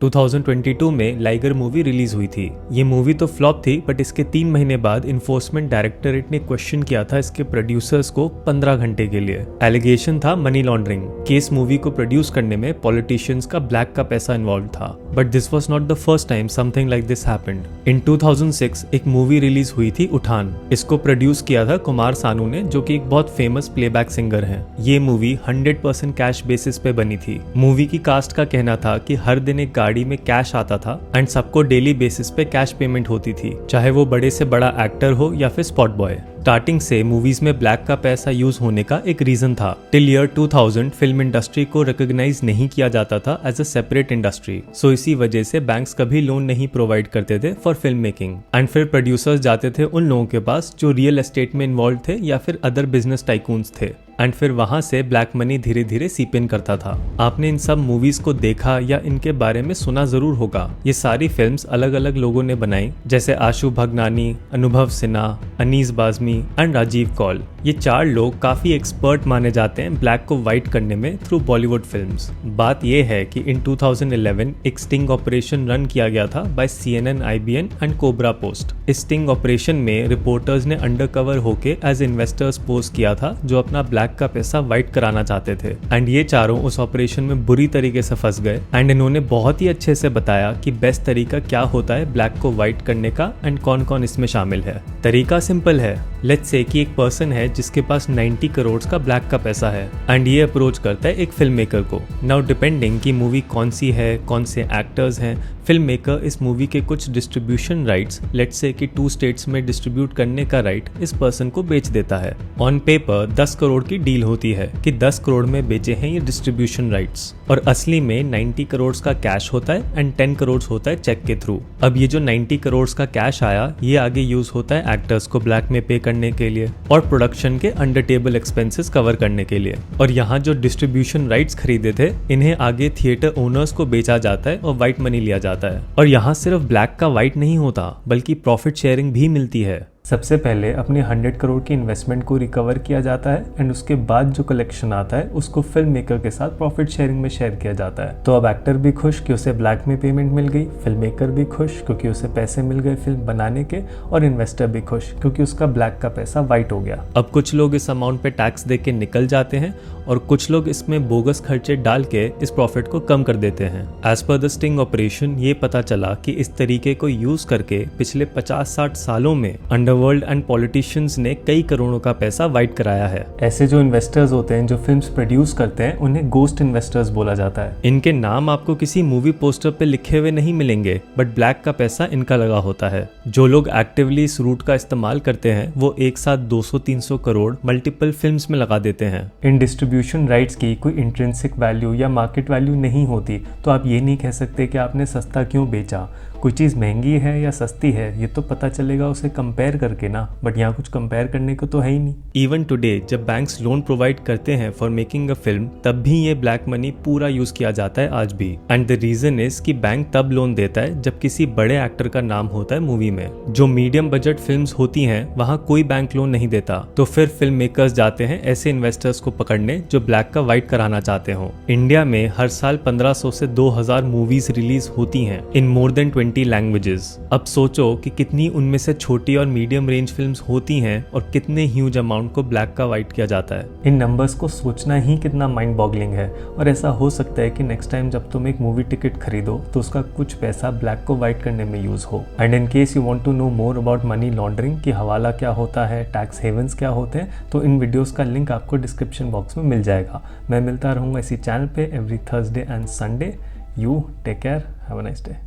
2022 में liger movie release हुई थी। ये मूवी तो फ्लॉप थी, बट इसके 3 महीने बाद इन्फोर्समेंट डायरेक्टरेट ने क्वेश्चन किया था इसके प्रोड्यूसर्स को 15 घंटे के लिए। एलिगेशन था मनी लॉन्ड्रिंग कि इस मूवी को प्रोड्यूस करने में पॉलिटिशियंस का ब्लैक का पैसा इन्वॉल्व था। But this was not the first time something like this happened. In 2006 एक मूवी रिलीज हुई थी उठान। इसको प्रोड्यूस किया था कुमार सानू ने, जो कि एक बहुत फेमस प्लेबैक सिंगर हैं। ये मूवी 100% कैश बेसिस पे बनी थी। मूवी की कास्ट का कहना था कि हर दिन एक गाड़ी में कैश आता था एंड सबको डेली बेसिस पे कैश पेमेंट होती थी, चाहे वो बड़े से बड़ा एक्टर हो या फिर स्पॉट बॉय। स्टार्टिंग से मूवीज में ब्लैक का पैसा यूज होने का एक रीजन था। टिल ईयर 2000 फिल्म इंडस्ट्री को रिकॉग्नाइज नहीं किया जाता था एज अ सेपरेट इंडस्ट्री, सो इसी वजह से बैंक्स कभी लोन नहीं प्रोवाइड करते थे फॉर फिल्म मेकिंग। एंड फिर प्रोड्यूसर्स जाते थे उन लोगों के पास जो रियल एस्टेट में इन्वॉल्व थे या फिर अदर बिजनेस टाइकून्स थे, एंड फिर वहां से ब्लैक मनी धीरे धीरे सीप इन करता था। आपने इन सब मूवीज को देखा या इनके बारे में सुना जरूर होगा। ये सारी फिल्म्स अलग अलग लोगों ने बनाई, जैसे आशु भगनानी, अनुभव सिन्हा, अनीस बाज़मी एंड राजीव कौल। ये 4 लोग काफी एक्सपर्ट माने जाते हैं ब्लैक को व्हाइट करने में थ्रू बॉलीवुड फिल्म्स। बात यह है कि इन 2011 एक स्टिंग ऑपरेशन रन किया गया था by CNN, IBN and Cobra Post. इस स्टिंग ऑपरेशन में रिपोर्टर्स ने अंडरकवर होके एज इन्वेस्टर्स पोस्ट किया था जो अपना ब्लैक का पैसा व्हाइट कराना चाहते थे। एंड ये चारों उस ऑपरेशन में बुरी तरीके से फंस गए एंड इन्होंने बहुत ही अच्छे से बताया कि बेस्ट तरीका क्या होता है ब्लैक को व्हाइट करने का एंड कौन कौन इसमें शामिल है। तरीका सिंपल है। लेट्स से कि एक पर्सन है जिसके पास 90 करोड़ का ब्लैक का पैसा है एंड ये अप्रोच करता है एक फिल्म मेकर को। नाउ डिपेंडिंग कि मूवी कौन सी है, कौन से एक्टर्स हैं, फिल्म मेकर इस मूवी के कुछ डिस्ट्रीब्यूशन राइट्स, लेट्स से कि 2 स्टेट्स में डिस्ट्रीब्यूट करने का राइट इस पर्सन को बेच देता है। ऑन पेपर 10 करोड़ की डील होती है कि 10 करोड़ में बेचे हैं ये डिस्ट्रीब्यूशन राइट्स, और असली में 90 करोड़ का कैश होता है एंड 10 करोड़ होता है चेक के थ्रू। अब ये जो 90 करोड़ का कैश आया, ये आगे यूज होता है एक्टर्स को ब्लैक में पे करने के लिए और प्रोडक्शन के अंडर टेबल एक्सपेंसेस कवर करने के लिए। और यहाँ जो डिस्ट्रीब्यूशन राइट्स खरीदे थे, इन्हें आगे थिएटर ओनर्स को बेचा जाता है और व्हाइट मनी लिया जाता है। और यहाँ सिर्फ ब्लैक का व्हाइट नहीं होता, बल्कि प्रॉफिट शेयरिंग भी मिलती है। सबसे पहले अपने 100 करोड़ की इन्वेस्टमेंट को रिकवर किया जाता है एंड उसके बाद जो कलेक्शन आता है उसको फिल्म मेकर के साथ प्रॉफिट शेयरिंग में शेयर किया जाता है। तो अब एक्टर भी खुश कि उसे ब्लैक में पेमेंट मिल गई, फिल्म मेकर भी खुश क्योंकि उसे पैसे मिल गए फिल्म बनाने के, और इन्वेस्टर भी खुश क्योंकि उसका ब्लैक का पैसा व्हाइट हो गया। अब कुछ लोग इस अमाउंट पे टैक्स दे के निकल जाते हैं और कुछ लोग इसमें बोगस खर्चे डाल के इस प्रॉफिट को कम कर देते हैं। As per the sting operation ये पता चला कि इस तरीके को यूज करके पिछले 50-60 सालों में अंडरवर्ल्ड एंड पॉलिटिशियंस ने कई करोड़ों का पैसा व्हाइट कराया है। ऐसे जो इन्वेस्टर्स होते हैं जो फिल्म्स प्रोड्यूस करते हैं, उन्हें गोस्ट इन्वेस्टर्स बोला जाता है। इनके नाम आपको किसी मूवी पोस्टर पे लिखे हुए नहीं मिलेंगे, बट ब्लैक का पैसा इनका लगा होता है। जो लोग एक्टिवली इस रूट का इस्तेमाल करते हैं, वो एक साथ 200-300 करोड़ मल्टीपल फिल्म्स में लगा देते हैं। इन डिस्ट्रीब्यूशन राइट्स की कोई इंट्रिंसिक वैल्यू या मार्केट वैल्यू नहीं होती, तो आप ये नहीं कह सकते कि आपने सस्ता क्यों बेचा। कोई चीज़ महंगी है या सस्ती है, ये तो पता चलेगा उसे कंपेयर करके ना, बट यहाँ कुछ कंपेयर करने को तो है ही नहीं। इवन टुडे जब बैंक्स लोन प्रोवाइड करते हैं फॉर मेकिंग अ फिल्म, तब भी ये ब्लैक मनी पूरा यूज किया जाता है आज भी। एंड द रीजन इज कि बैंक तब लोन देता है जब किसी बड़े एक्टर का नाम होता है मूवी में। जो मीडियम बजट फिल्म्स होती हैं, वहाँ कोई बैंक लोन नहीं देता, तो फिर फिल्म मेकर्स जाते हैं ऐसे इन्वेस्टर्स को पकड़ने जो ब्लैक का व्हाइट कराना चाहते हो। इंडिया में हर साल 1500 से 2000 मूवीज रिलीज होती हैं इन मोर देन 20 लैंग्वेजेस। अब सोचो कि कितनी उनमें से छोटी और मीडियम रेंज फिल्म्स होती हैं और कितने ह्यूज अमाउंट को ब्लैक का व्हाइट किया जाता है। इन नंबर्स को सोचना ही कितना माइंड बॉगलिंग है। और ऐसा हो सकता है कि नेक्स्ट टाइम जब तुम एक मूवी टिकट खरीदो तो उसका कुछ पैसा ब्लैक को व्हाइट करने में यूज हो। And in case you want to know more about money laundering कि हवाला क्या होता है, टैक्स हेवंस क्या होते हैं, तो इन वीडियोस का लिंक आपको डिस्क्रिप्शन बॉक्स में मिल जाएगा। मैं मिलता रहूंगा इसी चैनल पे every Thursday and Sunday. You take care, have a nice day.